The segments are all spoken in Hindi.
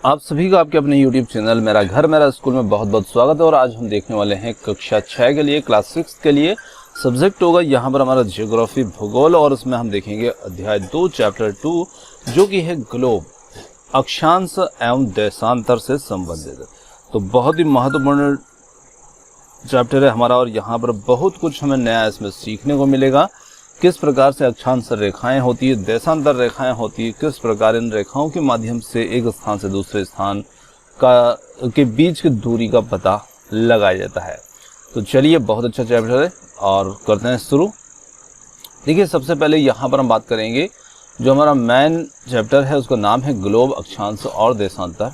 आप सभी का आपके अपने YouTube चैनल मेरा घर मेरा स्कूल में बहुत बहुत स्वागत है। और आज हम देखने वाले हैं कक्षा 6 के लिए क्लास 6 के लिए सब्जेक्ट होगा यहाँ पर हमारा ज्योग्राफी भूगोल, और उसमें हम देखेंगे अध्याय 2 चैप्टर 2 जो कि है ग्लोब, अक्षांश एवं देशांतर से संबंधित। तो बहुत ही महत्वपूर्ण चैप्टर है हमारा, और यहाँ पर बहुत कुछ हमें नया इसमें सीखने को मिलेगा। किस प्रकार से अक्षांश रेखाएं होती है, देशांतर रेखाएं होती है, किस प्रकार इन रेखाओं के माध्यम से एक स्थान से दूसरे स्थान के बीच की दूरी का पता लगाया जाता है। तो चलिए, बहुत अच्छा चैप्टर है और करते हैं शुरू। देखिए, सबसे पहले यहाँ पर हम बात करेंगे जो हमारा मेन चैप्टर है, उसका नाम है ग्लोब, अक्षांश और देशांतर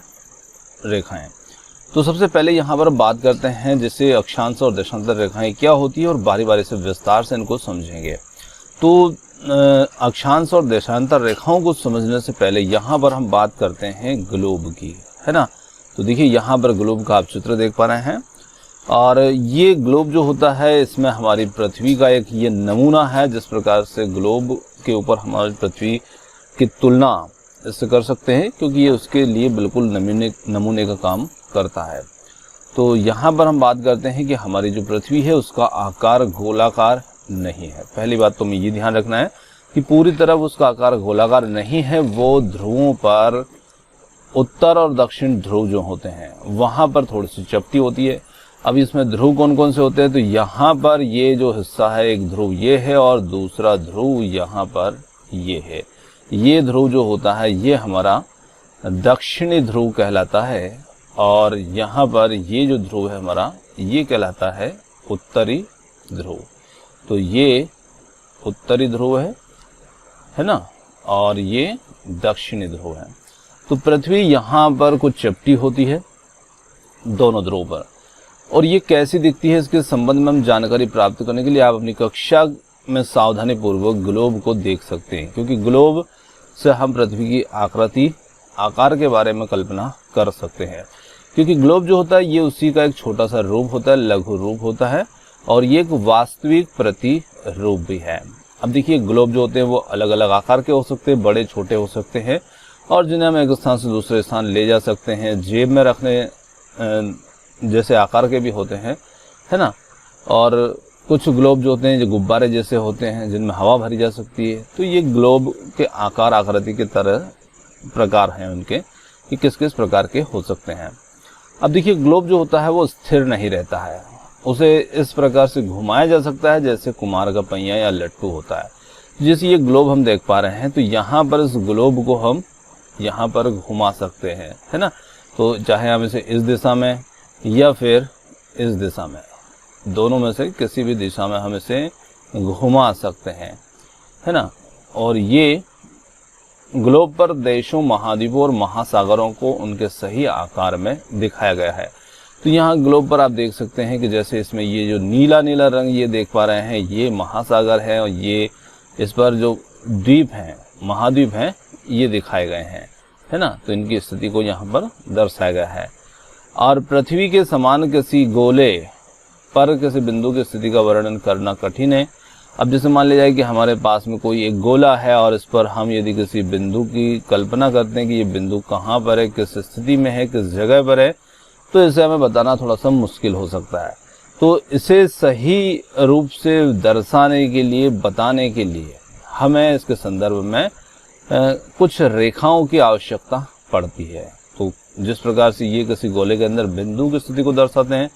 रेखाएं। तो सबसे पहले यहाँ पर बात करते हैं जैसे अक्षांश और देशांतर रेखाएं क्या होती है, और बारी बारी से विस्तार से इनको समझेंगे। तो अक्षांश और देशांतर रेखाओं को समझने से पहले यहाँ पर हम बात करते हैं ग्लोब की, है ना। तो देखिए, यहाँ पर ग्लोब का आप चित्र देख पा रहे हैं, और ये ग्लोब जो होता है इसमें हमारी पृथ्वी का एक ये नमूना है। जिस प्रकार से ग्लोब के ऊपर हमारी पृथ्वी की तुलना इससे कर सकते हैं, क्योंकि ये उसके लिए बिल्कुल नमूने का काम करता है। तो यहाँ पर हम बात करते हैं कि हमारी जो पृथ्वी है उसका आकार गोलाकार नहीं है। पहली बात तो हमें ये ध्यान रखना है कि पूरी तरह उसका आकार गोलाकार नहीं है। वो ध्रुवों पर, उत्तर और दक्षिण ध्रुव जो होते हैं वहां पर थोड़ी सी चपटी होती है। अब इसमें ध्रुव कौन कौन से होते हैं, तो यहाँ पर ये जो हिस्सा है, एक ध्रुव ये है और दूसरा ध्रुव यहाँ पर ये है। ये ध्रुव जो होता है ये हमारा दक्षिणी ध्रुव कहलाता है, और यहाँ पर ये जो ध्रुव है हमारा ये कहलाता है उत्तरी ध्रुव। तो ये उत्तरी ध्रुव है ना, और ये दक्षिणी ध्रुव है। तो पृथ्वी यहाँ पर कुछ चपटी होती है दोनों ध्रुव पर, और ये कैसी दिखती है इसके संबंध में हम जानकारी प्राप्त करने के लिए आप अपनी कक्षा में सावधानी पूर्वक ग्लोब को देख सकते हैं, क्योंकि ग्लोब से हम पृथ्वी की आकृति, आकार के बारे में कल्पना कर सकते हैं। क्योंकि ग्लोब जो होता है ये उसी का एक छोटा सा रूप होता है, लघु रूप होता है, और ये एक वास्तविक प्रतिरूप भी है। अब देखिए, ग्लोब जो होते हैं वो अलग अलग आकार के हो सकते हैं, बड़े छोटे हो सकते हैं, और जिन्हें हम एक स्थान से दूसरे स्थान ले जा सकते हैं। जेब में रखने जैसे आकार के भी होते हैं, है ना। और कुछ ग्लोब जो होते हैं जो गुब्बारे जैसे होते हैं, जिनमें हवा भरी जा सकती है। तो ये ग्लोब के आकार, आकृति के तरह प्रकार हैं उनके कि किस किस प्रकार के हो सकते हैं। अब देखिए, ग्लोब जो होता है वो स्थिर नहीं रहता है, उसे इस प्रकार से घुमाया जा सकता है जैसे कुमार का पहिया या लट्टू होता है। जैसे ये ग्लोब हम देख पा रहे हैं, तो यहाँ पर इस ग्लोब को हम यहाँ पर घुमा सकते हैं, है ना। तो चाहे हम इसे इस दिशा में या फिर इस दिशा में, दोनों में से किसी भी दिशा में हम इसे घुमा सकते हैं, है ना। और ये ग्लोब पर देशों, महाद्वीपों और महासागरों को उनके सही आकार में दिखाया गया है। तो यहाँ ग्लोब पर आप देख सकते हैं कि जैसे इसमें ये जो नीला नीला रंग ये देख पा रहे हैं, ये महासागर है, और ये इस पर जो द्वीप हैं, महाद्वीप हैं, ये दिखाए गए हैं, है ना। तो इनकी स्थिति को यहाँ पर दर्शाया गया है। और पृथ्वी के समान किसी गोले पर किसी बिंदु की स्थिति का वर्णन करना कठिन है। अब जैसे मान लिया जाए कि हमारे पास में कोई एक गोला है, और इस पर हम यदि किसी बिंदु की कल्पना करते हैं कि ये बिंदु कहाँ पर है, किस स्थिति में है, किस जगह पर है, तो इसे हमें बताना थोड़ा सा मुश्किल हो सकता है। तो इसे सही रूप से दर्शाने के लिए, बताने के लिए हमें इसके संदर्भ में कुछ रेखाओं की आवश्यकता पड़ती है। तो जिस प्रकार से ये किसी गोले के अंदर बिंदु की स्थिति को दर्शाते हैं,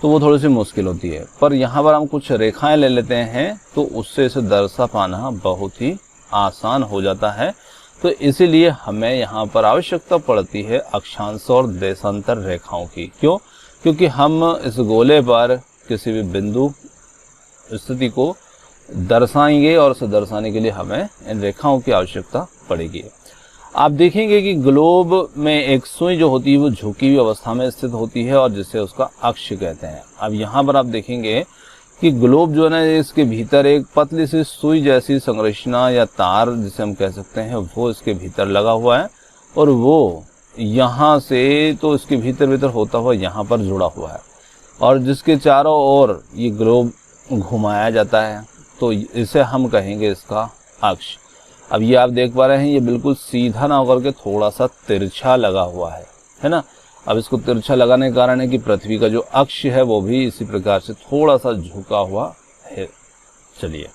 तो वो थोड़ी सी मुश्किल होती है। पर यहाँ पर हम कुछ रेखाएं ले लेते हैं, तो उससे इसे दर्शा पाना बहुत ही आसान हो जाता है। तो इसीलिए हमें यहाँ पर आवश्यकता पड़ती है अक्षांश और देशांतर रेखाओं की। क्यों? क्योंकि हम इस गोले पर किसी भी बिंदु स्थिति को दर्शाएंगे, और उसे दर्शाने के लिए हमें इन रेखाओं की आवश्यकता पड़ेगी। आप देखेंगे कि ग्लोब में एक सुई जो होती है वो झुकी हुई अवस्था में स्थित होती है, और जिसे उसका अक्ष कहते हैं। अब यहाँ पर आप देखेंगे कि ग्लोब जो है ना, इसके भीतर एक पतली सी सुई जैसी संरचना या तार जिसे हम कह सकते हैं, वो इसके भीतर लगा हुआ है, और वो यहाँ से तो इसके भीतर होता हुआ यहाँ पर जुड़ा हुआ है, और जिसके चारों ओर ये ग्लोब घुमाया जाता है। तो इसे हम कहेंगे इसका अक्ष। अब ये आप देख पा रहे हैं, ये बिल्कुल सीधा ना होकर के थोड़ा सा तिरछा लगा हुआ है, है ना। अब इसको तिरछा लगाने का कारण है कि पृथ्वी का जो अक्ष है वो भी इसी प्रकार से थोड़ा सा झुका हुआ है। चलिए,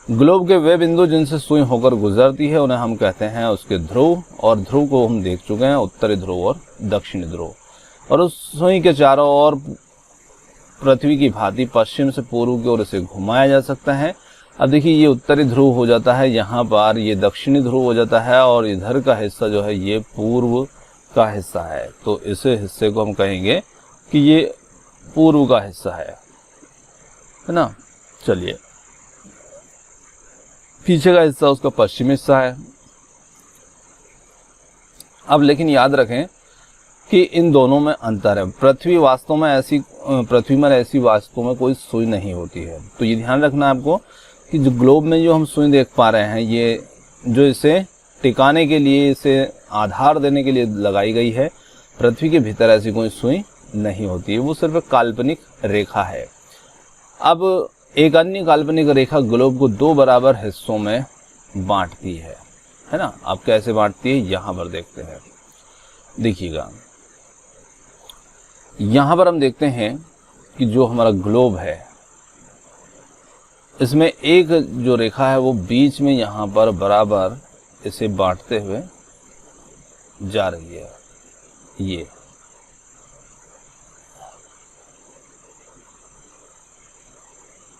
ग्लोब के वे बिंदु जिनसे सुई होकर गुजरती है उन्हें हम कहते हैं उसके ध्रुव, और ध्रुव को हम देख चुके हैं, उत्तरी ध्रुव और दक्षिणी ध्रुव। और उस सुई के चारों ओर पृथ्वी की भांति पश्चिम से पूर्व की ओर इसे घुमाया जा सकता है। अब देखिए, ये उत्तरी ध्रुव हो जाता है, यहाँ पर ये दक्षिणी ध्रुव हो जाता है, और इधर का हिस्सा जो है ये पूर्व का हिस्सा है। तो इस हिस्से को हम कहेंगे कि ये पूर्व का हिस्सा है ना। चलिए, पीछे का हिस्सा उसका पश्चिमी हिस्सा है। अब लेकिन याद रखें कि इन दोनों में अंतर है। पृथ्वी में ऐसी वास्तव में कोई सुई नहीं होती है। तो ये ध्यान रखना है आपको कि जो ग्लोब में जो हम सुई देख पा रहे हैं, ये जो इसे टिकाने के लिए, इसे आधार देने के लिए लगाई गई है, पृथ्वी के भीतर ऐसी कोई सुई नहीं होती है, वो सिर्फ एक काल्पनिक रेखा है। अब एक अन्य काल्पनिक रेखा ग्लोब को दो बराबर हिस्सों में बांटती है ना। अब कैसे बांटती है यहाँ पर देखते हैं। देखिएगा, यहाँ पर हम देखते हैं कि जो हमारा ग्लोब है इसमें एक जो रेखा है वो बीच में यहाँ पर बराबर इसे बांटते हुए जा रही है।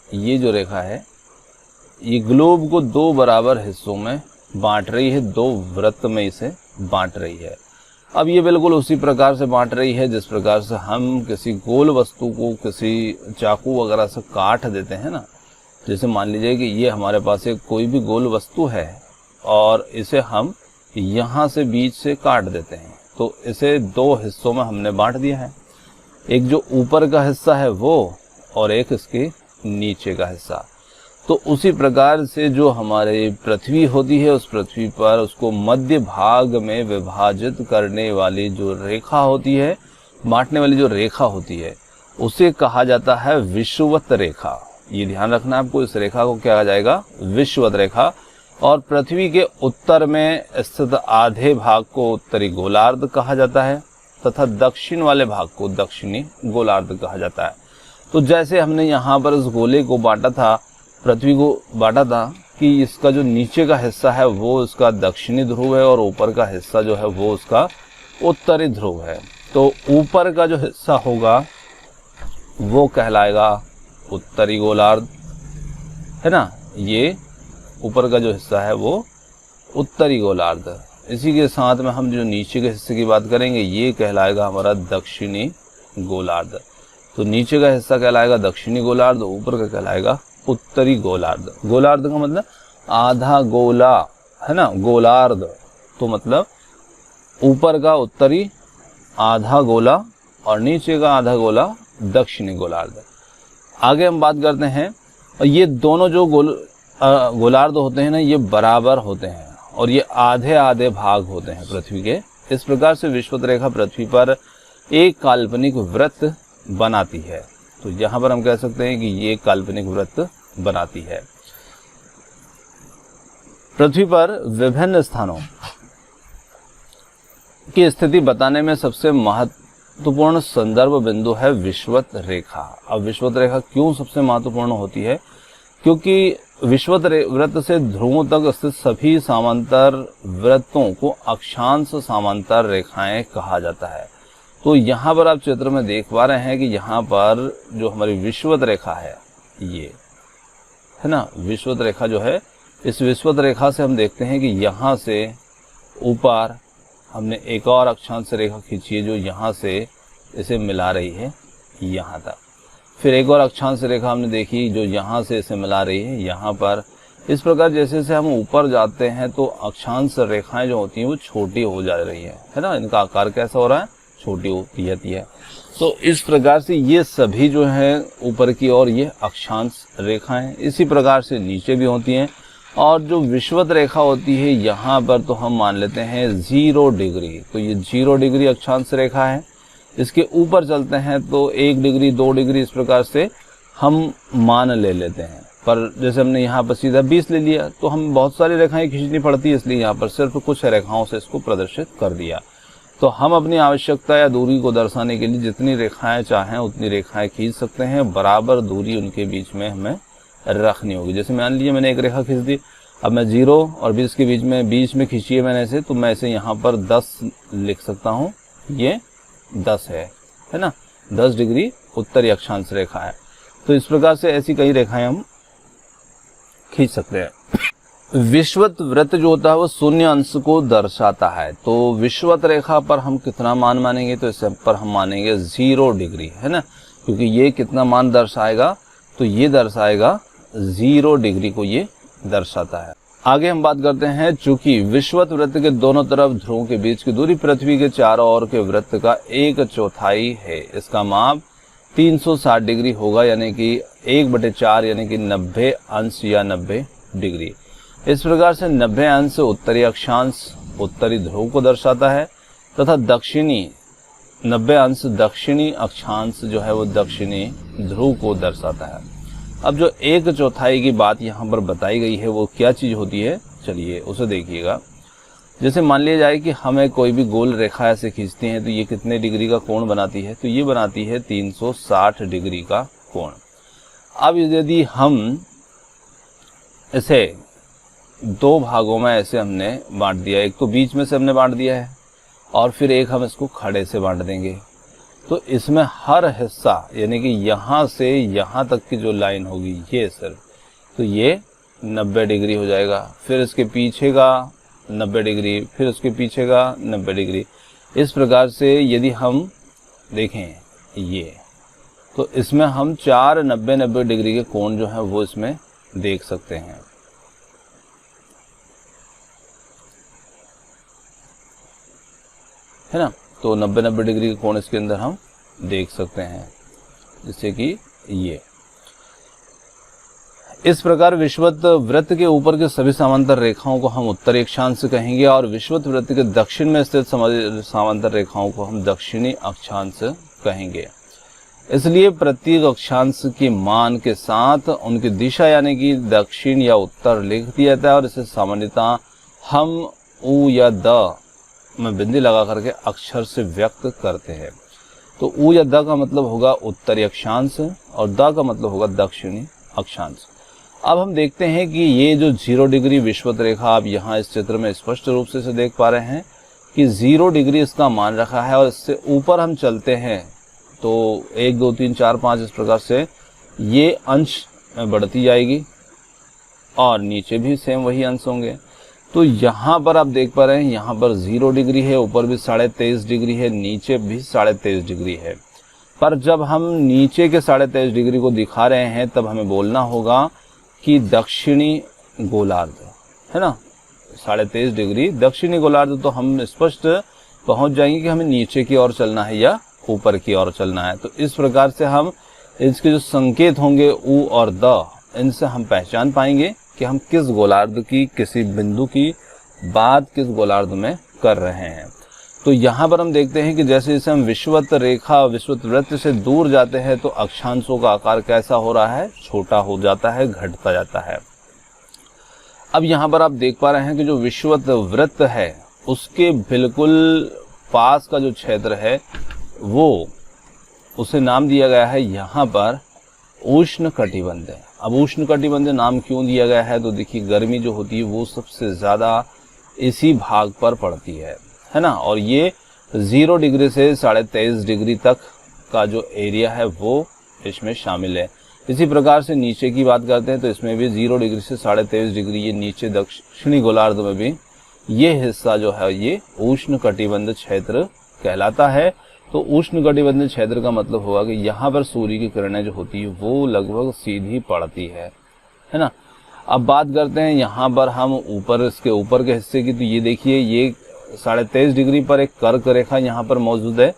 ये जो रेखा है ये ग्लोब को दो बराबर हिस्सों में बांट रही है, दो वृत्त में इसे बांट रही है। अब ये बिल्कुल उसी प्रकार से बांट रही है जिस प्रकार से हम किसी गोल वस्तु को किसी चाकू वगैरह से काट देते हैं ना। जैसे मान लीजिए कि ये हमारे पास एक कोई भी गोल वस्तु है और इसे हम यहाँ से बीच से काट देते हैं, तो इसे दो हिस्सों में हमने बांट दिया है। एक जो ऊपर का हिस्सा है वो, और एक इसके नीचे का हिस्सा। तो उसी प्रकार से जो हमारे पृथ्वी होती है, उस पृथ्वी पर उसको मध्य भाग में विभाजित करने वाली जो रेखा होती है, बांटने वाली जो रेखा होती है, उसे कहा जाता है विषुवत रेखा। ये ध्यान रखना आपको, इस रेखा को क्या कहा जाएगा? विषुवत रेखा। और पृथ्वी के उत्तर में स्थित आधे भाग को उत्तरी गोलार्ध कहा जाता है तथा दक्षिण वाले भाग को दक्षिणी गोलार्ध कहा जाता है। तो जैसे हमने यहाँ पर इस गोले को बांटा था, पृथ्वी को बांटा था कि इसका जो नीचे का हिस्सा है वो उसका दक्षिणी ध्रुव है और ऊपर का हिस्सा जो है वो उसका उत्तरी ध्रुव है। तो ऊपर का जो हिस्सा होगा वो कहलाएगा उत्तरी गोलार्ध, है ना। ये ऊपर का जो हिस्सा है वो उत्तरी गोलार्ध। इसी के साथ में हम जो नीचे के हिस्से की बात करेंगे ये कहलाएगा हमारा दक्षिणी गोलार्ध। तो नीचे का हिस्सा कहलाएगा दक्षिणी गोलार्ध, ऊपर का कहलाएगा उत्तरी गोलार्ध। गोलार्ध का मतलब आधा गोला, है ना। गोलार्ध तो मतलब ऊपर का उत्तरी आधा गोला और नीचे का आधा गोला दक्षिणी गोलार्ध। आगे हम बात करते हैं, ये दोनों जो गोलार्ध होते हैं ना, ये बराबर होते हैं और ये आधे आधे भाग होते हैं पृथ्वी के। इस प्रकार से विषुवत रेखा पृथ्वी पर एक काल्पनिक वृत्त बनाती है। तो यहाँ पर हम कह सकते हैं कि ये काल्पनिक वृत्त बनाती है। पृथ्वी पर विभिन्न स्थानों की स्थिति बताने में सबसे महत्वपूर्ण संदर्भ बिंदु है विषुवत रेखा। अब विषुवत रेखा क्यों सबसे महत्वपूर्ण होती है? क्योंकि विषुवत वृत्त से ध्रुवों तक स्थित सभी समांतर वृत्तों को अक्षांश समांतर रेखाएं कहा जाता है। तो यहाँ पर आप चित्र में देख पा रहे हैं कि यहाँ पर जो हमारी विषुवत रेखा है, ये है ना, विषुवत रेखा जो है, इस विषुवत रेखा से हम देखते हैं कि यहाँ से ऊपर हमने एक और अक्षांश रेखा खींची है जो यहाँ से इसे मिला रही है यहाँ तक। फिर एक और अक्षांश रेखा हमने देखी जो यहाँ से इसे मिला रही है यहाँ पर। इस प्रकार जैसे जैसे हम ऊपर जाते हैं तो अक्षांश रेखाएं जो होती हैं वो छोटी हो जा रही है ना। इनका आकार कैसा हो रहा है? छोटी होती जाती है। तो इस प्रकार से ये सभी जो है ऊपर की ओर ये अक्षांश रेखाएं, इसी प्रकार से नीचे भी होती हैं। और जो विषुवत रेखा होती है यहाँ पर तो हम मान लेते हैं 0 डिग्री, तो ये 0 डिग्री अक्षांश रेखा है। इसके ऊपर चलते हैं तो 1 डिग्री 2 डिग्री इस प्रकार से हम मान ले लेते हैं। पर जैसे हमने यहाँ पर सीधा 20 ले लिया तो हम बहुत सारी रेखाएं खींचनी पड़ती है, इसलिए यहाँ पर सिर्फ कुछ रेखाओं से इसको प्रदर्शित कर दिया। तो हम अपनी आवश्यकता या दूरी को दर्शाने के लिए जितनी रेखाएं चाहें उतनी रेखाएं खींच सकते हैं। बराबर दूरी उनके बीच में हमें रखनी होगी। जैसे मान लीजिए मैंने एक रेखा खींच दी, अब मैं 0 और 20 के बीच में खींची है मैंने इसे, तो मैं इसे यहाँ पर 10 लिख सकता हूँ। ये 10 है ना, 10 डिग्री उत्तरी अक्षांश रेखा है। तो इस प्रकार से ऐसी कई रेखाएं हम खींच सकते हैं। विषुवत वृत्त जो होता है वो शून्य अंश को दर्शाता है। तो विषुवत रेखा पर हम कितना मान मानेंगे, तो इस पर हम मानेंगे 0 डिग्री, है ना, क्योंकि ये कितना मान दर्शाएगा, तो ये दर्शाएगा 0 डिग्री को ये दर्शाता है। आगे हम बात करते हैं, चूंकि विषुवत वृत्त के दोनों तरफ ध्रुवों के बीच की दूरी पृथ्वी के चारों ओर के वृत्त का 1/4 है। इसका माप 360 डिग्री होगा, यानी कि 1/4 यानी कि 90 अंश या 90 डिग्री। इस प्रकार से 90 अंश उत्तरी अक्षांश उत्तरी ध्रुव को दर्शाता है तथा 90 अंश दक्षिणी अक्षांश जो है वो दक्षिणी ध्रुव को दर्शाता है। अब जो 1/4 की बात यहाँ पर बताई गई है वो क्या चीज होती है, चलिए उसे देखिएगा। जैसे मान लिया जाए कि हमें कोई भी गोल रेखा ऐसे खींचते हैं तो ये कितने डिग्री का कोण बनाती है, तो ये बनाती है 360 डिग्री का कोण। अब यदि हम इसे 2 भागों में ऐसे हमने बांट दिया, एक तो बीच में से हमने बांट दिया है और फिर एक हम इसको खड़े से बांट देंगे, तो इसमें हर हिस्सा यानी कि यहाँ से यहाँ तक की जो लाइन होगी ये सिर्फ, तो ये 90 डिग्री हो जाएगा। फिर इसके पीछे का 90 डिग्री, फिर उसके पीछे का 90 डिग्री। इस प्रकार से यदि हम देखें ये, तो इसमें हम 4 90 डिग्री के कोण जो है वो इसमें देख सकते हैं, है ना। तो 90 डिग्री के कोण इसके अंदर हम देख सकते हैं, जैसे कि ये। इस प्रकार विषुवत वृत्त के ऊपर के सभी समांतर रेखाओं को हम उत्तरी अक्षांश कहेंगे और विषुवत वृत्त के दक्षिण में स्थित समांतर रेखाओं को हम दक्षिणी अक्षांश कहेंगे। इसलिए प्रत्येक अक्षांश के मान के साथ उनकी दिशा यानी कि दक्षिण या उत्तर लिख दिया जाता है और इसे सामान्यतः हम उ या द में बिंदी लगा करके अक्षर से व्यक्त करते हैं। तो उ या द का मतलब होगा उत्तरी अक्षांश और द का मतलब होगा दक्षिणी अक्षांश। अब हम देखते हैं कि ये जो 0 डिग्री विषुवत रेखा आप यहाँ इस चित्र में स्पष्ट रूप से इसे देख पा रहे हैं कि 0 डिग्री इसका मान रखा है और इससे ऊपर हम चलते हैं तो 1 2 3 4 5 इस प्रकार से ये अंश में बढ़ती जाएगी और नीचे भी सेम वही अंश होंगे। तो यहाँ पर आप देख पा रहे हैं, यहाँ पर 0 डिग्री है, ऊपर भी 23.5 डिग्री है, नीचे भी 23.5 डिग्री है। पर जब हम नीचे के 23.5 डिग्री को दिखा रहे हैं तब हमें बोलना होगा कि दक्षिणी गोलार्ध, है ना, 23.5 डिग्री दक्षिणी गोलार्ध। तो हम स्पष्ट पहुंच जाएंगे कि हमें नीचे की ओर चलना है या ऊपर की ओर चलना है। तो इस प्रकार से हम इसके जो संकेत होंगे उ और द, इनसे हम पहचान पाएंगे कि हम किस गोलार्ध की, किसी बिंदु की बात किस गोलार्ध में कर रहे हैं। तो यहाँ पर हम देखते हैं कि जैसे जैसे हम विषुवत रेखा विषुवत वृत्त से दूर जाते हैं तो अक्षांशों का आकार कैसा हो रहा है, छोटा हो जाता है, घटता जाता है। अब यहाँ पर आप देख पा रहे हैं कि जो विषुवत वृत्त है उसके बिल्कुल पास का जो क्षेत्र है वो उसे नाम दिया गया है यहाँ पर उष्ण कटिबंध। अब उष्ण कटिबंध नाम क्यों दिया गया है, तो देखिए गर्मी जो होती है वो सबसे ज़्यादा इसी भाग पर पड़ती है ना, और ये 0 डिग्री से 23.5 डिग्री तक का जो एरिया है वो इसमें शामिल है। इसी प्रकार से नीचे की बात करते हैं तो इसमें भी 0 डिग्री से 23.5 डिग्री ये नीचे दक्षिणी गोलार्ध में भी ये हिस्सा जो है ये उष्ण कटिबंध क्षेत्र कहलाता है। तो उष्ण कटिबंध क्षेत्र का मतलब होगा कि यहाँ पर सूर्य की किरणें जो होती है वो लगभग सीधी पड़ती है ना। अब बात करते हैं यहाँ पर हम ऊपर, इसके ऊपर के हिस्से की। तो ये देखिए ये 23.5 डिग्री पर एक कर्क रेखा यहाँ पर मौजूद है।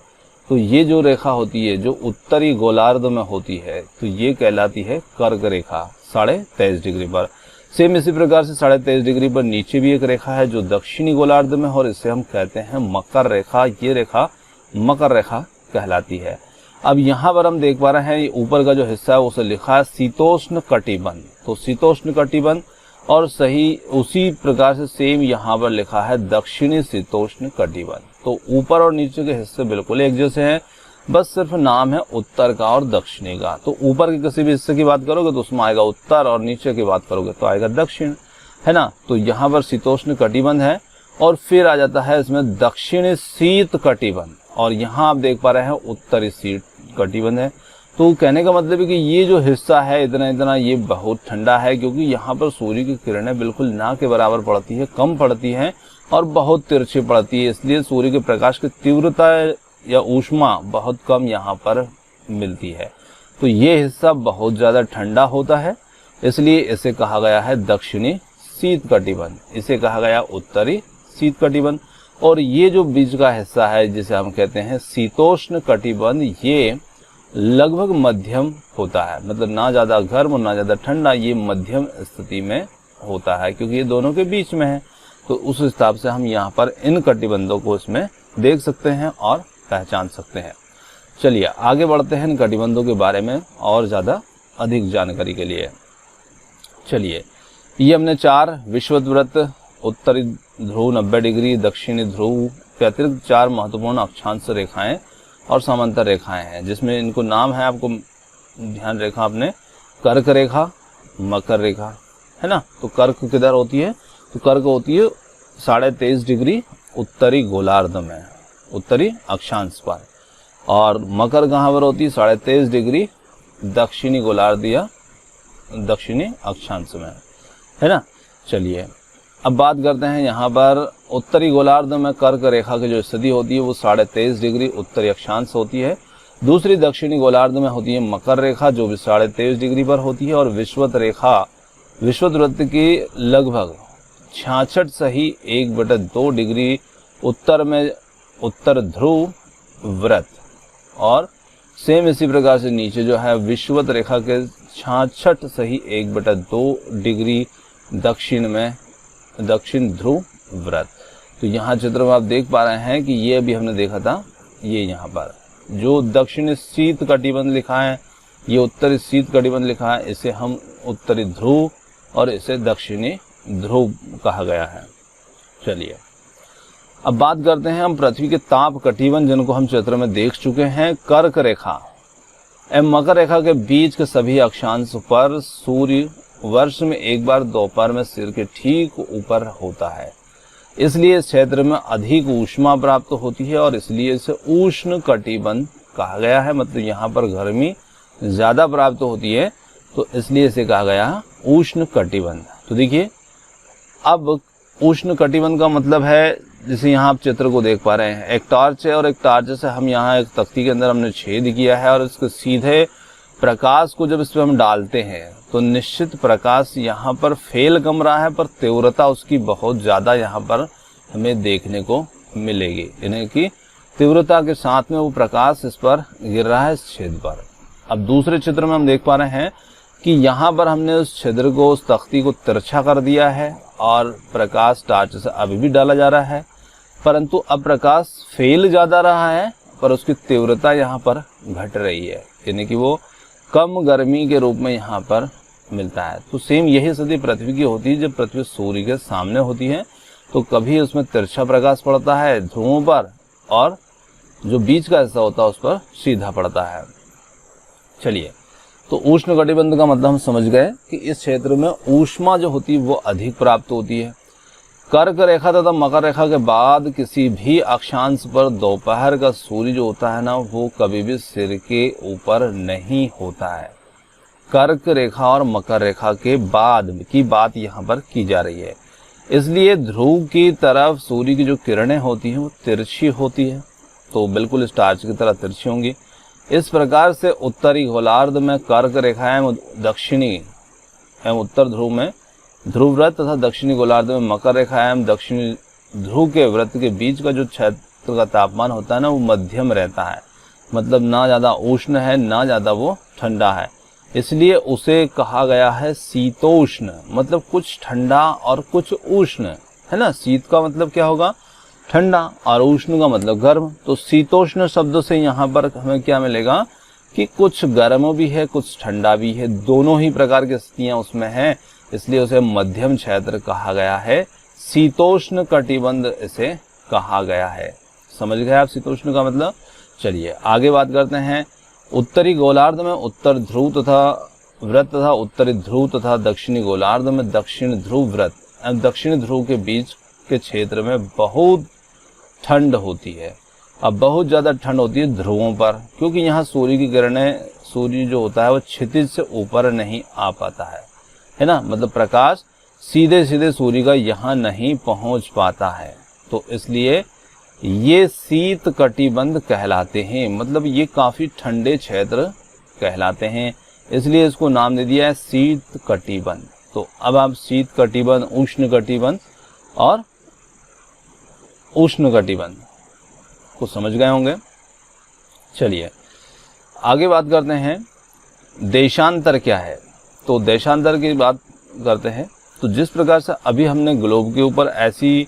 तो ये जो रेखा होती है जो उत्तरी गोलार्ध में होती है तो ये कहलाती है कर्क रेखा 23.5 डिग्री पर। सेम इसी प्रकार से 23.5 डिग्री पर नीचे भी एक रेखा है जो दक्षिणी गोलार्ध में, और इसे हम कहते हैं मकर रेखा। ये रेखा मकर रेखा कहलाती है। अब यहाँ पर हम देख पा रहे हैं ऊपर का जो हिस्सा है उसे लिखा है शीतोष्ण कटिबंध। तो शीतोष्ण कटिबंध, और सही उसी प्रकार से सेम यहाँ पर लिखा है दक्षिणी शीतोष्ण कटिबंध। तो ऊपर और नीचे के हिस्से बिल्कुल एक जैसे हैं, बस सिर्फ नाम है उत्तर का और दक्षिणी का। तो ऊपर के किसी भी हिस्से की बात करोगे तो उसमें आएगा उत्तर, और नीचे की बात करोगे तो आएगा दक्षिण, है ना। तो यहाँ पर शीतोष्ण कटिबंध है, और फिर आ जाता है इसमें दक्षिणी शीत कटिबंध, और यहाँ आप देख पा रहे हैं उत्तरी शीत कटिबंध है। तो कहने का मतलब है कि ये जो हिस्सा है इतना इतना ये बहुत ठंडा है, क्योंकि यहाँ पर सूर्य की किरणें बिल्कुल ना के बराबर पड़ती है, कम पड़ती हैं और बहुत तिरछी पड़ती है, इसलिए सूर्य के प्रकाश की तीव्रता या ऊष्मा बहुत कम यहाँ पर मिलती है। तो ये हिस्सा बहुत ज़्यादा ठंडा होता है, इसलिए इसे कहा गया है दक्षिणी शीत कटिबंध, इसे कहा गया उत्तरी शीत कटिबंध। और ये जो बीच का हिस्सा है जिसे हम कहते हैं शीतोष्ण कटिबंध, ये लगभग मध्यम होता है, मतलब ना ज़्यादा गर्म और ना ज़्यादा ठंडा, ये मध्यम स्थिति में होता है, क्योंकि ये दोनों के बीच में है। तो उस हिसाब से हम यहाँ पर इन कटिबंधों को इसमें देख सकते हैं और पहचान सकते हैं। चलिए आगे बढ़ते हैं इन कटिबंधों के बारे में और ज़्यादा अधिक जानकारी के लिए। चलिए, ये हमने 4 विषुवत, उत्तरी ध्रुव 90 डिग्री, दक्षिणी ध्रुव के अतिरिक्त 4 महत्वपूर्ण अक्षांश रेखाएं और समांतर रेखाएं हैं, जिसमें इनको नाम है, आपको ध्यान रेखा अपने कर्क रेखा, मकर रेखा, है ना। तो कर्क किधर होती है, तो कर्क होती है 23.5 डिग्री उत्तरी गोलार्ध में, उत्तरी अक्षांश पर, और मकर कहाँ पर होती है 23.5 डिग्री दक्षिणी गोलार्ध या दक्षिणी अक्षांश में, है ना। चलिए अब बात करते हैं यहाँ पर उत्तरी गोलार्ध में कर्क रेखा की जो स्थिति होती है वो 23.5 डिग्री उत्तरी अक्षांश होती है। दूसरी दक्षिणी गोलार्ध में होती है मकर रेखा जो भी 23.5 डिग्री पर होती है, और विषुवत रेखा विषुवत वृत्त की लगभग 66 सही 1/2 डिग्री उत्तर में उत्तर ध्रुव वृत्त, और सेम इसी प्रकार से नीचे जो है विषुवत रेखा के 66 सही 1/2 डिग्री दक्षिण में दक्षिण ध्रुव वृत्त। तो यहाँ चित्र में आप देख पा रहे हैं कि ये अभी हमने देखा था, ये यहाँ पर जो दक्षिणी शीत कटिबंध लिखा है, ये उत्तरी शीत कटिबंध लिखा है, इसे हम उत्तरी ध्रुव और इसे दक्षिणी ध्रुव कहा गया है। चलिए अब बात करते हैं हम पृथ्वी के ताप कटिबंध, जिनको हम चित्र में देख चुके हैं। कर्क रेखा एवं मकर रेखा के बीच के सभी अक्षांश पर सूर्य वर्ष में एक बार दोपहर में सिर के ठीक ऊपर होता है, इसलिए इस क्षेत्र में अधिक ऊष्मा प्राप्त होती है और इसलिए इसे उष्ण कटिबंध कहा गया है। मतलब यहाँ पर गर्मी ज्यादा प्राप्त होती है, तो इसलिए इसे कहा गया है उष्ण कटिबंध। तो देखिए अब उष्ण कटिबंध का मतलब है, जैसे यहाँ आप चित्र को देख पा रहे हैं, एक टॉर्च है और एक टॉर्च से हम यहाँ एक तख्ती के अंदर हमने छेद किया है, और इसके सीधे प्रकाश को जब इस पर हम डालते हैं तो निश्चित प्रकाश यहाँ पर फैल कम रहा है, पर तीव्रता उसकी बहुत ज़्यादा यहाँ पर हमें देखने को मिलेगी, यानी कि तीव्रता के साथ में वो प्रकाश इस पर गिर रहा है, इस छेद पर। अब दूसरे चित्र में हम देख पा रहे हैं कि यहाँ पर हमने उस छिद्र को, उस तख्ती को तिरछा कर दिया है और प्रकाश टॉर्च से अभी भी डाला जा रहा है, परंतु अब प्रकाश फैल ज़्यादा रहा है पर उसकी तीव्रता यहाँ पर घट रही है, यानी कि वो कम गर्मी के रूप में यहाँ पर मिलता है। तो सेम यही स्थिति पृथ्वी की होती है। जब पृथ्वी सूर्य के सामने होती है तो कभी उसमें तिरछा प्रकाश पड़ता है ध्रुवों पर, और जो बीच का हिस्सा होता है उस पर सीधा पड़ता है। चलिए, तो उष्ण कटिबंध का मतलब हम समझ गए कि इस क्षेत्र में ऊष्मा जो होती है वो अधिक प्राप्त होती है। कर्क रेखा तथा मकर रेखा के बाद किसी भी अक्षांश पर दोपहर का सूर्य जो होता है ना, वो कभी भी सिर के ऊपर नहीं होता है। कर्क रेखा और मकर रेखा के बाद की बात यहाँ पर की जा रही है, इसलिए ध्रुव की तरफ सूर्य की जो किरणें होती हैं वो तिरछी होती है, तो बिल्कुल इस टॉर्च की तरह तिरछी होंगी। इस प्रकार से उत्तरी गोलार्ध में कर्क रेखा एवं दक्षिणी एवं उत्तर ध्रुव में ध्रुव वृत्त तथा दक्षिणी गोलार्ध में मकर रेखा एवं दक्षिणी ध्रुव के वृत्त के बीच का जो क्षेत्र का तापमान होता है ना, वो मध्यम रहता है, मतलब ना ज़्यादा उष्ण है ना ज़्यादा वो ठंडा है, इसलिए उसे कहा गया है शीतोष्ण। मतलब कुछ ठंडा और कुछ उष्ण, है ना। शीत का मतलब क्या होगा, ठंडा, और उष्ण का मतलब गर्म। तो शीतोष्ण शब्दों से यहाँ पर हमें क्या मिलेगा कि कुछ गर्म भी है कुछ ठंडा भी है, दोनों ही प्रकार की स्थितियां उसमें हैं, इसलिए उसे मध्यम क्षेत्र कहा गया है। शीतोष्ण कटिबंध इसे कहा गया है, समझ गए आप शीतोष्ण का मतलब। चलिए आगे बात करते हैं। उत्तरी गोलार्ध में उत्तर ध्रुव तथा व्रत तथा उत्तरी ध्रुव तथा दक्षिणी गोलार्ध में दक्षिण ध्रुव व्रत। दक्षिणी ध्रुव के बीच के क्षेत्र में बहुत ठंड होती है। अब बहुत ज़्यादा ठंड होती है ध्रुवों पर, क्योंकि यहाँ सूर्य की किरणें, सूर्य जो होता है वो क्षितिज से ऊपर नहीं आ पाता है ना, मतलब प्रकाश सीधे सीधे सूर्य का यहाँ नहीं पहुँच पाता है। तो इसलिए ये शीत कटिबंध कहलाते हैं, मतलब ये काफ़ी ठंडे क्षेत्र कहलाते हैं, इसलिए इसको नाम दे दिया है शीत कटिबंध। तो अब आप शीत कटिबंध, उष्ण कटिबंध और उष्ण कटिबंध को समझ गए होंगे। चलिए आगे बात करते हैं देशांतर क्या है। तो देशांतर की बात करते हैं। तो जिस प्रकार से अभी हमने ग्लोब के ऊपर ऐसी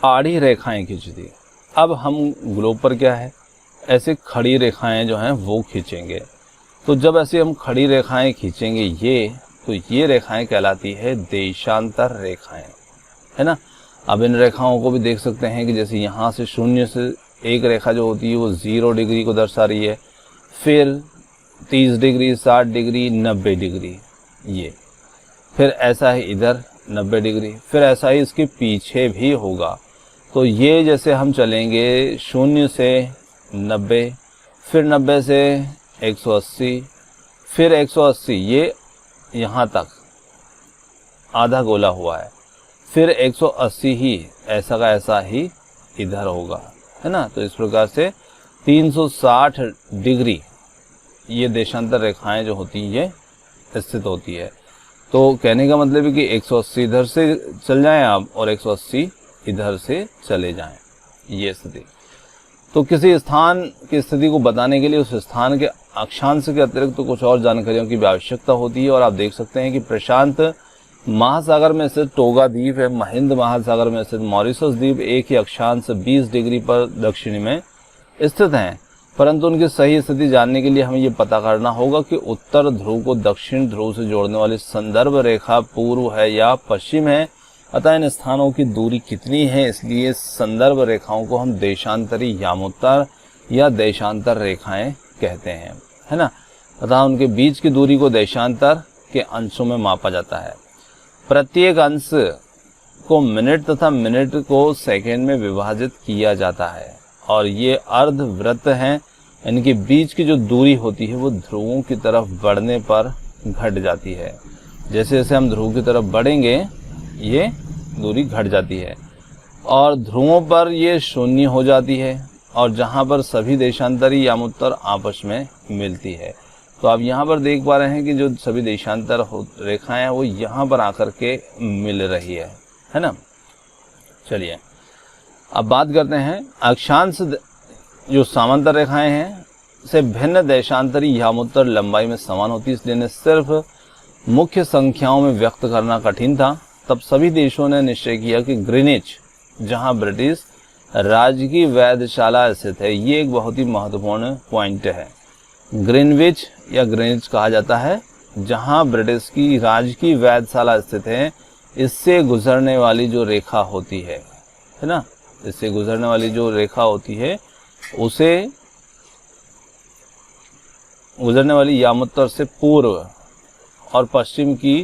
आड़ी रेखाएं खींची थी, अब हम ग्लोब पर क्या है, ऐसे खड़ी रेखाएं जो हैं वो खींचेंगे। तो जब ऐसे हम खड़ी रेखाएं खींचेंगे तो ये रेखाएं कहलाती है देशांतर रेखाएं, है ना। अब इन रेखाओं को भी देख सकते हैं कि जैसे यहाँ से 0 से एक रेखा जो होती है वो 0 डिग्री को दर्शा रही है, फिर 30 डिग्री, 60 डिग्री, 90 डिग्री, ये फिर ऐसा है इधर 90 डिग्री, फिर ऐसा ही इसके पीछे भी होगा। तो ये जैसे हम चलेंगे 0 से 90, फिर 90 से 180, फिर 180, ये यहाँ तक आधा गोला हुआ है, फिर 180 ही ऐसा का ऐसा ही इधर होगा, है ना। तो इस प्रकार से 360 डिग्री ये देशांतर रेखाएं जो होती हैं ये स्थित होती है। तो कहने का मतलब है कि 180 इधर से चल जाएं आप और 180 इधर से चले जाएं, ये स्थिति। तो किसी स्थान की स्थिति को बताने के लिए उस स्थान के अक्षांश के अतिरिक्त तो कुछ और जानकारियों की भी आवश्यकता होती है। और आप देख सकते हैं कि प्रशांत महासागर में स्थित टोगा द्वीप है, हिंद महासागर में स्थित मॉरिशस द्वीप एक ही अक्षांश 20 डिग्री पर दक्षिण में स्थित हैं। परंतु उनकी सही स्थिति जानने के लिए हमें ये पता करना होगा कि उत्तर ध्रुव को दक्षिण ध्रुव से जोड़ने वाली संदर्भ रेखा पूर्व है या पश्चिम है, अतः इन स्थानों की दूरी कितनी है। इसलिए संदर्भ रेखाओं को हम देशांतरी यामोत्तर या देशांतर रेखाएं कहते हैं, है ना। अतः उनके बीच की दूरी को देशांतर के अंशों में मापा जाता है। प्रत्येक अंश को मिनट तथा मिनट को सेकंड में विभाजित किया जाता है और ये अर्ध वृत्त हैं। इनके बीच की जो दूरी होती है वो ध्रुवों की तरफ बढ़ने पर घट जाती है। जैसे जैसे हम ध्रुव की तरफ बढ़ेंगे ये दूरी घट जाती है और ध्रुवों पर ये शून्य हो जाती है और जहाँ पर सभी देशांतरी यामोत्तर आपस में मिलती है। तो आप यहाँ पर देख पा रहे हैं कि जो सभी देशांतर रेखाएं हैं वो यहाँ पर आकर के मिल रही है ना। चलिए अब बात करते हैं अक्षांश जो समांतर रेखाएं हैं से भिन्न देशांतरी यामोत्तर लंबाई में समान होती है, इसलिए सिर्फ मुख्य संख्याओं में व्यक्त करना कठिन था। तब सभी देशों ने निश्चय किया कि ग्रीनिच, जहां ब्रिटिश राज्य की वेधशाला स्थित है, ये एक बहुत ही महत्वपूर्ण पॉइंट है। ग्रीनविच या ग्रीनिच कहा जाता है, जहां ब्रिटिश की राज्य की वेधशाला स्थित है। इससे गुजरने वाली जो रेखा होती है ना, इससे गुजरने वाली जो रेखा होती है उसे गुजरने वाली यामोत्तर से पूर्व और पश्चिम की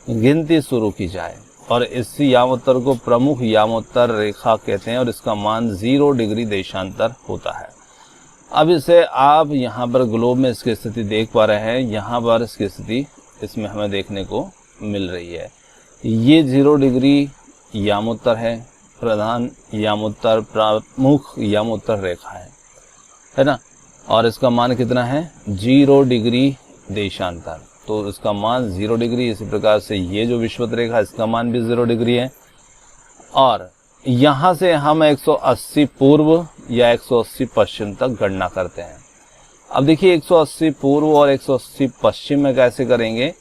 गिनती शुरू की जाए और इस यामोत्तर को प्रमुख यामोत्तर रेखा कहते हैं और इसका मान 0 डिग्री देशांतर होता है। अब इसे आप यहाँ पर ग्लोब में इसकी स्थिति देख पा रहे हैं, यहाँ पर इसकी स्थिति इसमें हमें देखने को मिल रही है। ये 0 डिग्री यामोत्तर है, प्रधान यामोत्तर, प्रमुख यामोत्तर रेखा है ना। और इसका मान कितना है 0 डिग्री देशांतर, तो इसका मान 0 डिग्री। इसी प्रकार से ये जो विषुवत रेखा इसका मान भी 0 डिग्री है। और यहाँ से हम 180 पूर्व या 180 पश्चिम तक गणना करते हैं। अब देखिए 180 पूर्व और 180 पश्चिम में कैसे करेंगे,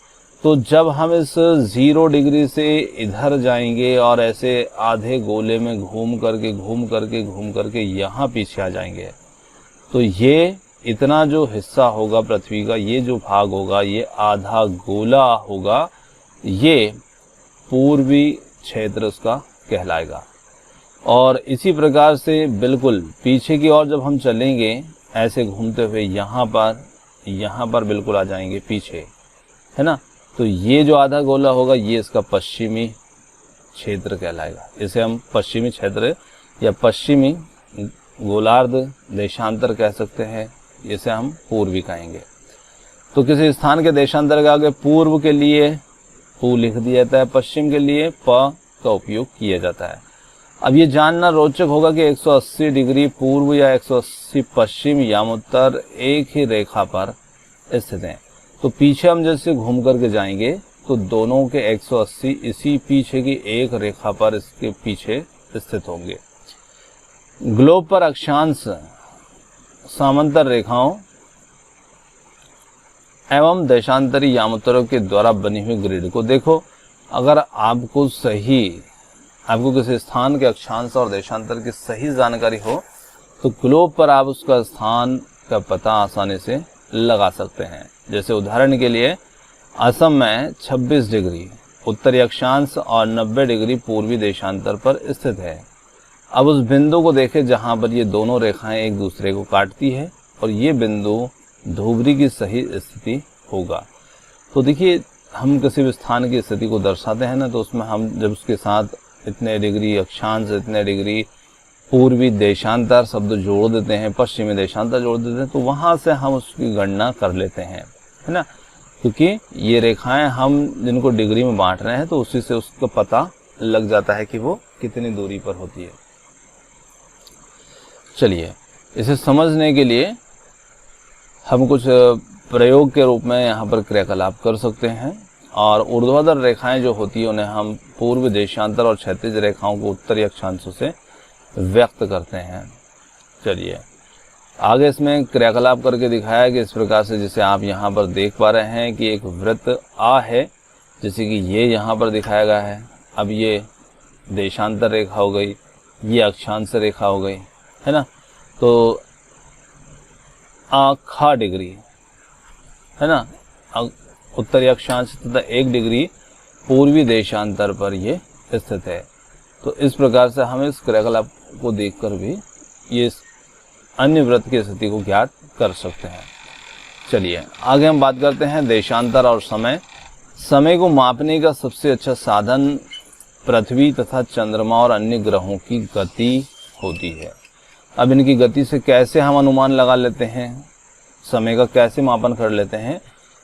तो जब हम इस 0 डिग्री से इधर जाएंगे और ऐसे आधे गोले में घूम करके यहाँ पीछे आ जाएंगे, तो ये इतना जो हिस्सा होगा पृथ्वी का, ये जो भाग होगा, ये आधा गोला होगा, ये पूर्वी क्षेत्र उसका कहलाएगा। और इसी प्रकार से बिल्कुल पीछे की ओर जब हम चलेंगे ऐसे घूमते हुए यहाँ पर बिल्कुल आ जाएंगे पीछे, है ना। तो ये जो आधा गोला होगा ये इसका पश्चिमी क्षेत्र कहलाएगा। इसे हम पश्चिमी क्षेत्र या पश्चिमी गोलार्ध देशांतर कह सकते हैं, इसे हम पूर्वी कहेंगे। तो किसी स्थान के देशांतर के आगे पूर्व के लिए पू लिख दिया जाता है, पश्चिम के लिए प का उपयोग किया जाता है। अब ये जानना रोचक होगा कि 180 डिग्री पूर्व या 180 पश्चिम यामोत्तर एक ही रेखा पर स्थित हैं। तो पीछे हम जैसे घूम करके जाएंगे तो दोनों के 180 इसी पीछे की एक रेखा पर इसके पीछे स्थित होंगे। ग्लोब पर अक्षांश समांतर रेखाओं एवं देशांतरी यामोत्तरों के द्वारा बनी हुई ग्रिड को देखो। अगर आपको किसी स्थान के अक्षांश और देशांतर की सही जानकारी हो तो ग्लोब पर आप उसका स्थान का पता आसानी से लगा सकते हैं। जैसे उदाहरण के लिए असम में 26 डिग्री उत्तरी अक्षांश और 90 डिग्री पूर्वी देशांतर पर स्थित है। अब उस बिंदु को देखें जहां पर ये दोनों रेखाएं एक दूसरे को काटती है और ये बिंदु धुबरी की सही स्थिति होगा। तो देखिए, हम किसी भी स्थान की स्थिति को दर्शाते हैं ना, तो उसमें हम जब उसके साथ इतने डिग्री अक्षांश, इतने डिग्री पूर्वी देशांतर शब्द जोड़ देते हैं, पश्चिमी देशांतर जोड़ देते हैं, तो वहां से हम उसकी गणना कर लेते हैं, है ना। क्योंकि ये रेखाएं हम जिनको डिग्री में बांट रहे हैं तो उसी से उसका पता लग जाता है कि वो कितनी दूरी पर होती है। चलिए, इसे समझने के लिए हम कुछ प्रयोग के रूप में यहाँ पर क्रियाकलाप कर सकते हैं। और ऊर्ध्वाधर रेखाएं जो होती है उन्हें हम पूर्व देशांतर और क्षैतिज रेखाओं को उत्तरी अक्षांशों से व्यक्त करते हैं। चलिए आगे इसमें क्रियाकलाप करके दिखाया कि इस प्रकार से, जिसे आप यहाँ पर देख पा रहे हैं कि एक वृत्त आ है, जैसे कि ये यहाँ पर दिखाया गया है। अब ये देशांतर रेखा हो गई, ये अक्षांश रेखा हो गई, है ना। तो आखा डिग्री, है ना, उत्तरी अक्षांश तथा 1 डिग्री पूर्वी देशांतर पर ये स्थित है। तो इस प्रकार से हम इस क्रियाकलाप को देखकर भी ये अन्य वृत्त की स्थिति को ज्ञात कर सकते हैं। चलिए आगे हम बात करते हैं देशांतर और समय। समय को मापने का सबसे अच्छा साधन पृथ्वी तथा चंद्रमा और अन्य ग्रहों की गति होती है। अब इनकी गति से कैसे हम अनुमान लगा लेते हैं, समय का कैसे मापन कर लेते हैं।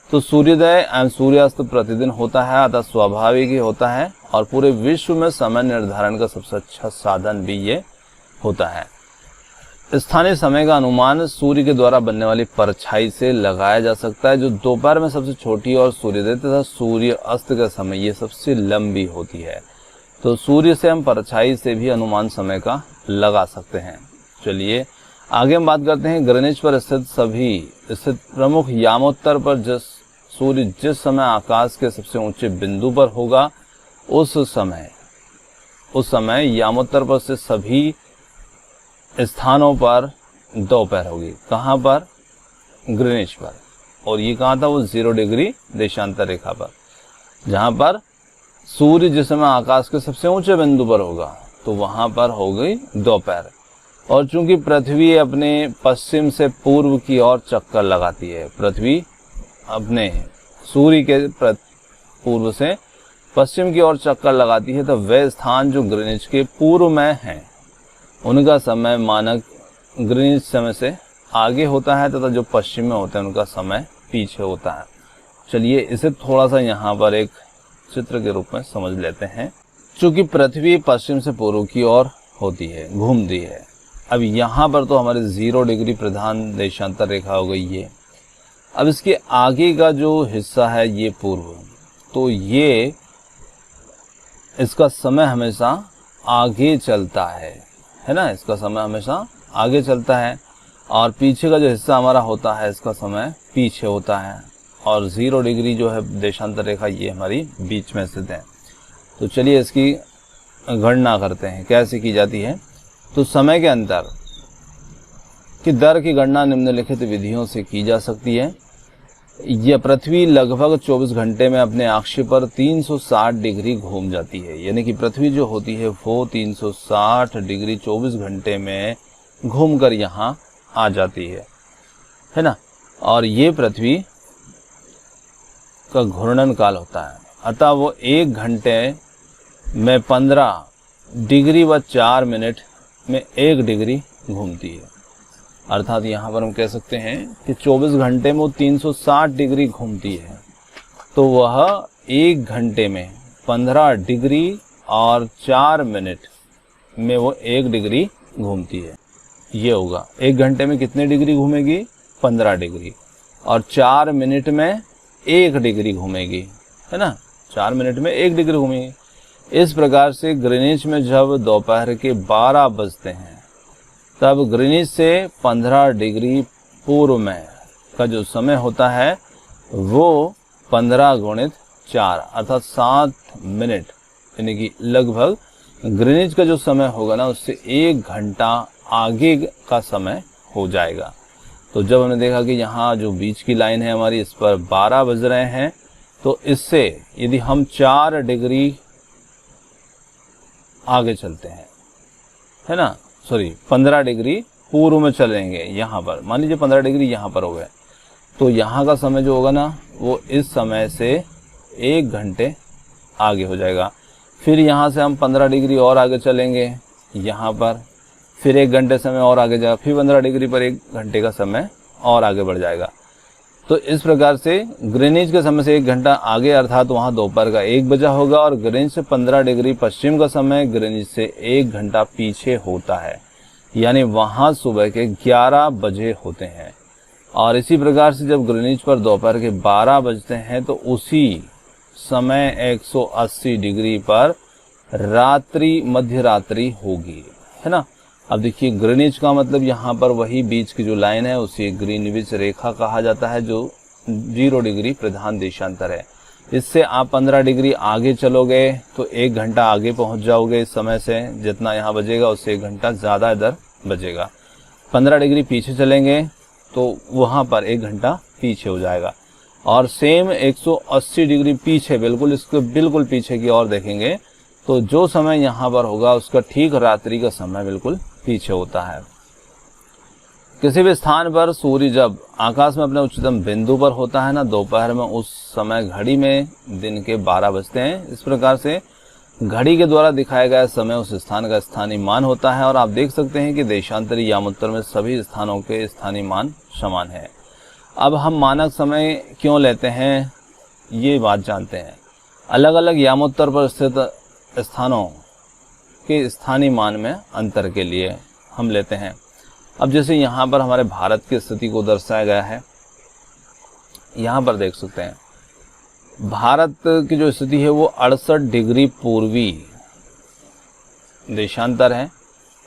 तो सूर्योदय एवं सूर्यास्त प्रतिदिन होता है, अतः स्वाभाविक ही होता है, और पूरे विश्व में समय निर्धारण का सबसे अच्छा साधन भी ये होता है। स्थानीय समय का अनुमान सूर्य के द्वारा बनने वाली परछाई से लगाया जा सकता है, जो दोपहर में सबसे छोटी और सूर्योदय तथा सूर्य अस्त का समय ये सबसे लंबी होती है। तो सूर्य से हम परछाई से भी अनुमान समय का लगा सकते हैं। चलिए आगे हम बात करते हैं ग्रीनिच पर स्थित प्रमुख यामोत्तर पर सूर्य जिस समय आकाश के सबसे ऊंचे बिंदु पर होगा उस समय यामोत्तर पर से सभी स्थानों पर दोपहर होगी। कहाँ पर? ग्रीनिच पर। और ये कहाँ था? वो 0 डिग्री देशांतर रेखा पर, जहाँ पर सूर्य जिस समय आकाश के सबसे ऊंचे बिंदु पर होगा तो वहां पर हो गई दोपहर। और चूंकि पृथ्वी अपने पश्चिम से पूर्व की ओर चक्कर लगाती है, पृथ्वी अपने सूर्य के पूर्व से पश्चिम की ओर चक्कर लगाती है, तो वह स्थान जो ग्रीनिच के पूर्व में हैं उनका समय मानक ग्रीनिच समय से आगे होता है तथा जो पश्चिम में होते हैं उनका समय पीछे होता है। चलिए इसे थोड़ा सा यहाँ पर एक चित्र के रूप में समझ लेते हैं। चूंकि पृथ्वी पश्चिम से पूर्व की ओर होती है, घूमती है। अब यहाँ पर तो हमारे 0 डिग्री प्रधान देशांतर रेखा हो गई ये। अब इसके आगे का जो हिस्सा है ये पूर्व, तो ये इसका समय हमेशा आगे चलता है ना, इसका समय हमेशा आगे चलता है। और पीछे का जो हिस्सा हमारा होता है इसका समय पीछे होता है। और 0 डिग्री जो है देशांतर रेखा ये हमारी बीच में स्थित है। तो चलिए इसकी गणना करते हैं, कैसे की जाती है। तो समय के अंतर की दर की गणना निम्नलिखित विधियों से की जा सकती है। यह पृथ्वी लगभग 24 घंटे में अपने अक्ष पर 360 डिग्री घूम जाती है। यानी कि पृथ्वी जो होती है वो 360 डिग्री 24 घंटे में घूमकर यहाँ आ जाती है ना। और ये पृथ्वी का घूर्णन काल होता है, अतः वो 1 घंटे में 15 डिग्री व 4 मिनट में 1 डिग्री घूमती है। अर्थात यहाँ पर हम कह सकते हैं कि 24 घंटे में वो 360 डिग्री घूमती है, तो वह 1 घंटे में 15 डिग्री और 4 मिनट में वो 1 डिग्री घूमती है। ये होगा 1 घंटे में कितने डिग्री घूमेगी? 15 डिग्री, और 4 मिनट में 1 डिग्री घूमेगी, है ना। 4 मिनट में 1 डिग्री घूमेगी। इस प्रकार से ग्रीनिच में जब दोपहर के 12 बजते हैं तब ग्रीनिच से 15 डिग्री पूर्व में का जो समय होता है वो 15 गुणित 4 अर्थात 7 मिनट, यानी कि लगभग ग्रीनिच का जो समय होगा ना उससे 1 घंटा आगे का समय हो जाएगा। तो जब हमने देखा कि यहाँ जो बीच की लाइन है हमारी, इस पर 12 बज रहे हैं, तो इससे यदि हम 4 डिग्री आगे चलते हैं, है ना, 15 डिग्री पूर्व में चलेंगे, यहाँ पर मान लीजिए 15 डिग्री यहाँ पर हो गए, तो यहाँ का समय जो होगा ना वो इस समय से 1 घंटे आगे हो जाएगा। फिर यहाँ से हम 15 डिग्री और आगे चलेंगे यहाँ पर, फिर 1 घंटे समय और आगे जाएगा, फिर 15 डिग्री पर 1 घंटे का समय और आगे बढ़ जाएगा। तो इस प्रकार से ग्रीनिच के समय से 1 घंटा आगे अर्थात वहाँ दोपहर का 1 बजा होगा, और ग्रीनिच से 15 डिग्री पश्चिम का समय ग्रीनिच से 1 घंटा पीछे होता है, यानी वहाँ सुबह के 11 बजे होते हैं। और इसी प्रकार से जब ग्रीनिच पर दोपहर के 12 बजते हैं तो उसी समय 180 डिग्री पर रात्रि मध्य रात्रि होगी, है ना। अब देखिए ग्रीनिच का मतलब यहाँ पर वही बीच की जो लाइन है उसे ग्रीनविच रेखा कहा जाता है, जो 0 डिग्री प्रधान देशांतर है। इससे आप 15 डिग्री आगे चलोगे तो 1 घंटा आगे पहुँच जाओगे इस समय से, जितना यहाँ बजेगा उससे 1 घंटा ज़्यादा इधर बजेगा। 15 डिग्री पीछे चलेंगे तो वहाँ पर 1 घंटा पीछे हो जाएगा। और सेम 180 डिग्री पीछे, बिल्कुल इसके बिल्कुल पीछे की ओर देखेंगे तो जो समय यहाँ पर होगा उसका ठीक रात्रि का समय बिल्कुल पीछे होता है। किसी भी स्थान पर सूर्य जब आकाश में अपने उच्चतम बिंदु पर होता है ना दोपहर में, उस समय घड़ी में दिन के 12 बजते हैं। इस प्रकार से घड़ी के द्वारा दिखाया गया समय उस स्थान का स्थानीय मान होता है। और आप देख सकते हैं कि देशांतरी यामोत्तर में सभी स्थानों के स्थानीय मान समान है। अब हम मानक समय क्यों लेते हैं ये बात जानते हैं। अलग अलग यामोत्तर पर स्थित स्थानों के स्थानीय मान में अंतर के लिए हम लेते हैं। अब जैसे यहाँ पर हमारे भारत की स्थिति को दर्शाया गया है, यहाँ पर देख सकते हैं भारत की जो स्थिति है वो 68 डिग्री पूर्वी देशांतर है,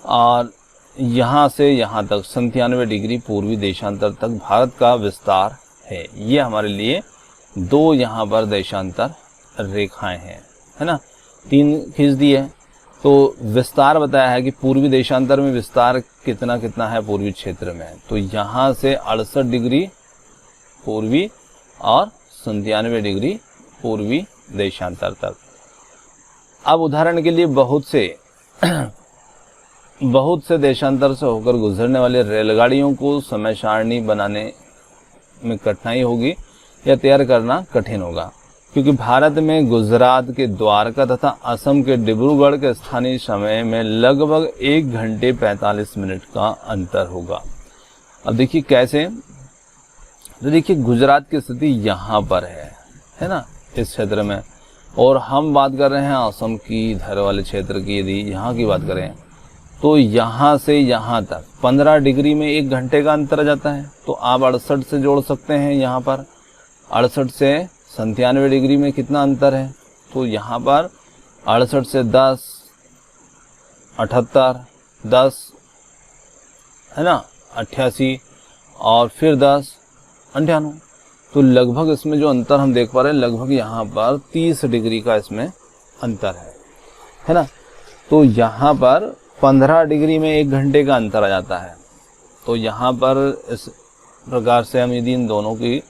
और यहाँ से यहाँ तक 97 डिग्री पूर्वी देशांतर तक भारत का विस्तार है। ये हमारे लिए 2 यहाँ पर देशांतर रेखाएं हैं, है ना, 3 खींच दी है। तो विस्तार बताया है कि पूर्वी देशांतर में विस्तार कितना कितना है पूर्वी क्षेत्र में, तो यहाँ से 68 डिग्री पूर्वी और 97 डिग्री पूर्वी देशांतर तक। अब उदाहरण के लिए बहुत से देशांतर से होकर गुजरने वाले रेलगाड़ियों को समय सारणी बनाने में कठिनाई होगी या तैयार करना कठिन होगा, क्योंकि भारत में गुजरात के द्वारका तथा असम के डिब्रूगढ़ के स्थानीय समय में लगभग 1 घंटे 45 मिनट का अंतर होगा। अब देखिए कैसे, तो देखिए गुजरात की स्थिति यहाँ पर है ना, इस क्षेत्र में, और हम बात कर रहे हैं असम की इधर वाले क्षेत्र की। यदि यहाँ की बात करें तो यहाँ से यहाँ तक 15 डिग्री में 1 घंटे का अंतर आ जाता है। तो आप 68 से जोड़ सकते हैं, यहाँ पर 68 से 97 डिग्री में कितना अंतर है, तो यहाँ पर 68 से 10 78 10 है ना 88 और फिर 10 98, तो लगभग इसमें जो अंतर हम देख पा रहे हैं लगभग यहाँ पर 30 डिग्री का इसमें अंतर है ना। तो यहाँ पर 15 डिग्री में 1 घंटे का अंतर आ जाता है। तो यहाँ पर इस प्रकार से हम यदि इन दोनों की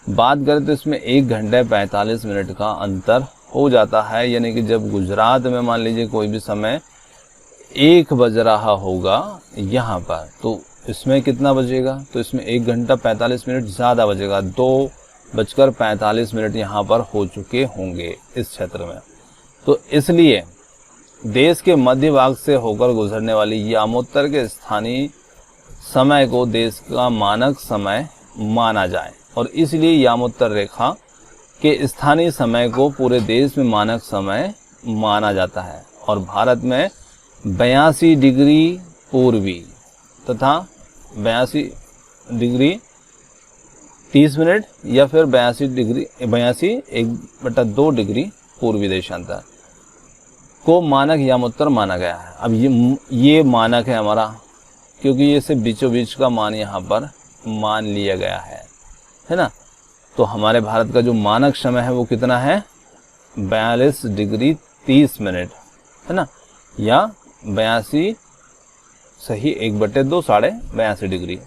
बात करें तो इसमें 1 घंटे 45 मिनट का अंतर हो जाता है। यानी कि जब गुजरात में मान लीजिए कोई भी समय 1 बज रहा होगा यहाँ पर, तो इसमें कितना बजेगा, तो इसमें 1 घंटा 45 मिनट ज़्यादा बजेगा, 2:45 यहाँ पर हो चुके होंगे इस क्षेत्र में। तो इसलिए देश के मध्य भाग से होकर गुजरने वाली यामोत्तर के स्थानीय समय को देश का मानक समय माना जाए, और इसलिए यामोत्तर रेखा के स्थानीय समय को पूरे देश में मानक समय माना जाता है। और भारत में 82 डिग्री पूर्वी तथा 82 डिग्री 30 मिनट या फिर 82 डिग्री पूर्वी देशांतर को मानक यामोत्तर माना गया है। अब ये मानक है हमारा, क्योंकि ये सिर्फ बीचों बीच का मान यहाँ पर मान लिया गया है ना। तो हमारे भारत का जो मानक समय है वो कितना है, 42 डिग्री 30 मिनट है ना, या 82 सही 1/2 82 डिग्री।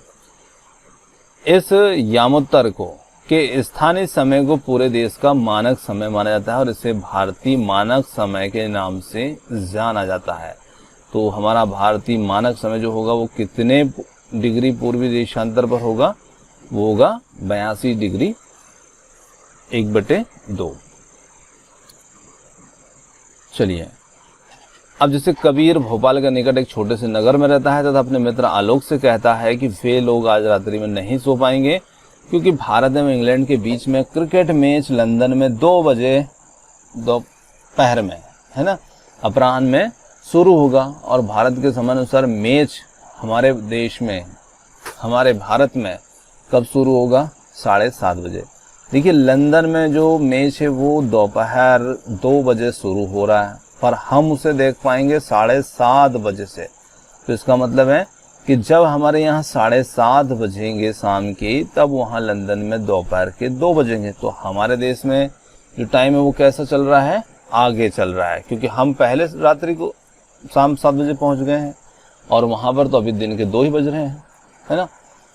इस यामोत्तर को के स्थानीय समय को पूरे देश का मानक समय माना जाता है और इसे भारतीय मानक समय के नाम से जाना जाता है। तो हमारा भारतीय मानक समय जो होगा वो कितने डिग्री पूर्वी देशांतर पर होगा, वो होगा 82 डिग्री 1/2। चलिए, अब जैसे कबीर भोपाल के निकट एक छोटे से नगर में रहता है तथा अपने मित्र आलोक से कहता है कि वे लोग आज रात्रि में नहीं सो पाएंगे, क्योंकि भारत एवं इंग्लैंड के बीच में क्रिकेट मैच लंदन में 2 बजे दोपहर में है ना, अपराह्न में शुरू होगा। और भारत के समय अनुसार मैच हमारे देश में, हमारे भारत में कब शुरू होगा, 7:30 बजे। देखिए, लंदन में जो मैच है वो दोपहर 2 बजे शुरू हो रहा है, पर हम उसे देख पाएंगे 7:30 बजे से। तो इसका मतलब है कि जब हमारे यहाँ 7:30 बजेंगे शाम के, तब वहाँ लंदन में दोपहर के 2 बजेंगे। तो हमारे देश में जो टाइम है वो कैसा चल रहा है, आगे चल रहा है, क्योंकि हम पहले रात्रि को शाम 7 बजे पहुँच गए हैं और वहाँ पर तो अभी दिन के 2 ही बज रहे हैं, है ना।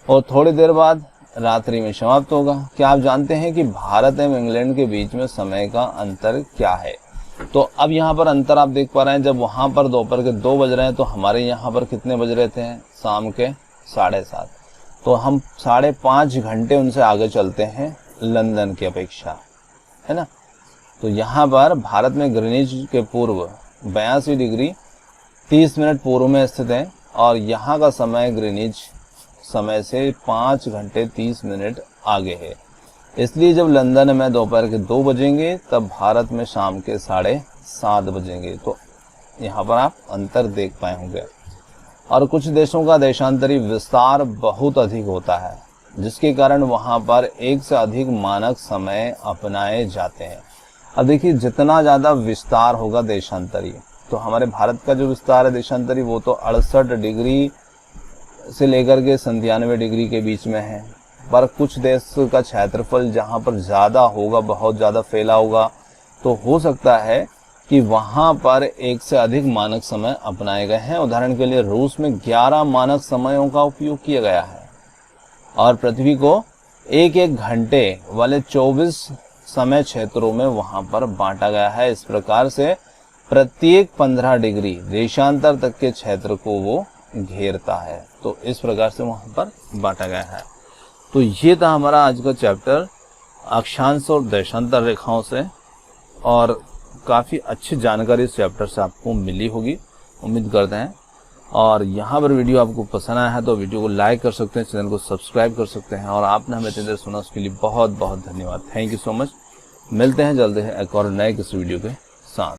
और थोड़ी देर बाद रात्रि में समाप्त होगा। क्या आप जानते हैं कि भारत एवं इंग्लैंड के बीच में समय का अंतर क्या है? तो अब यहाँ पर अंतर आप देख पा रहे हैं, जब वहाँ पर दोपहर के 2 बज रहे हैं तो हमारे यहाँ पर कितने बज रहे थे, शाम के 7:30। तो हम 5.5 घंटे उनसे आगे चलते हैं लंदन की अपेक्षा, है ना। तो यहाँ पर भारत में ग्रीनिच के पूर्व 82 डिग्री 30 मिनट पूर्व में स्थित है और यहाँ का समय ग्रीनिच समय से 5 घंटे 30 मिनट आगे है। इसलिए जब लंदन में दोपहर के 2 बजेंगे तब भारत में शाम के 7:30 बजेंगे। तो यहाँ पर आप अंतर देख पाए होंगे। और कुछ देशों का देशांतरी विस्तार बहुत अधिक होता है, जिसके कारण वहाँ पर एक से अधिक मानक समय अपनाए जाते हैं। अब देखिए, जितना ज़्यादा विस्तार होगा देशांतरी, तो हमारे भारत का जो विस्तार है देशांतरी वो तो 68 डिग्री से लेकर के 97 डिग्री के बीच में है। पर कुछ देश का क्षेत्रफल जहाँ पर ज़्यादा होगा, बहुत ज़्यादा फैला होगा, तो हो सकता है कि वहाँ पर एक से अधिक मानक समय अपनाए गए हैं। उदाहरण के लिए रूस में 11 मानक समयों का उपयोग किया गया है और पृथ्वी को 1-1 घंटे वाले 24 समय क्षेत्रों में वहाँ पर बांटा गया है। इस प्रकार से प्रत्येक 15 डिग्री देशांतर तक के क्षेत्र को वो घेरता है। तो इस प्रकार से वहाँ पर बांटा गया है। तो ये था हमारा आज का चैप्टर अक्षांश और देशांतर रेखाओं से, और काफ़ी अच्छी जानकारी इस चैप्टर से आपको मिली होगी, उम्मीद करते हैं। और यहाँ पर वीडियो आपको पसंद आया है तो वीडियो को लाइक कर सकते हैं, चैनल को सब्सक्राइब कर सकते हैं। और आपने हमें इतनी देर सुना उसके लिए बहुत बहुत धन्यवाद। Thank you so much. मिलते हैं जल्द है एक और नए किसी वीडियो के